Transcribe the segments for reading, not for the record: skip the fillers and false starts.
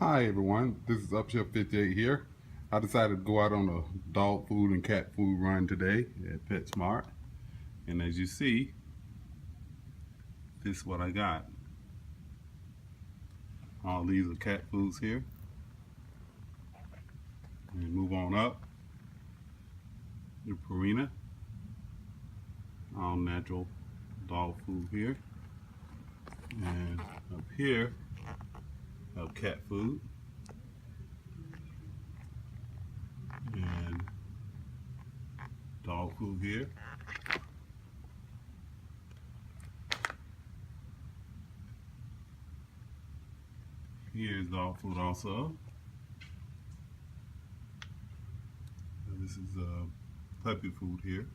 Hi everyone, this is Upshift 58 here. I decided to go out on a dog food and cat food run today at PetSmart. And as you see, this is what I got. All these are cat foods here. And move on up. The Purina. All natural dog food here. And up here, I have cat food. And dog food here. Here's dog food also. This is puppy food here.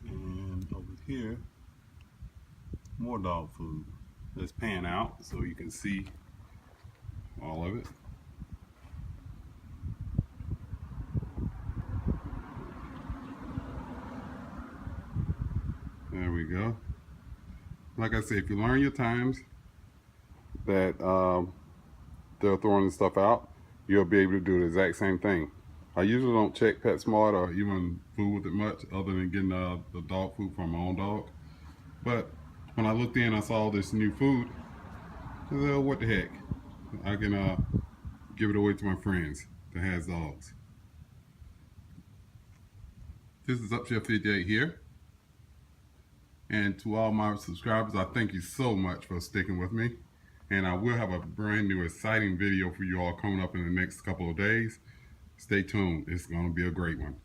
And over here, more dog food. Let's pan out so you can see all of it. There we go. Like I said, if you learn your times that they're throwing this stuff out, you'll be able to do the exact same thing. I usually don't check PetSmart or even food with it much other than getting the dog food from my own dog. But when I looked in, I saw this new food. I said, oh, what the heck? I can give it away to my friends that has dogs. This is Upshift 58 here. And to all my subscribers, I thank you so much for sticking with me. And I will have a brand new exciting video for you all coming up in the next couple of days. Stay tuned. It's going to be a great one.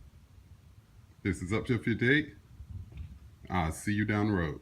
This is Upshift 58. I'll see you down the road.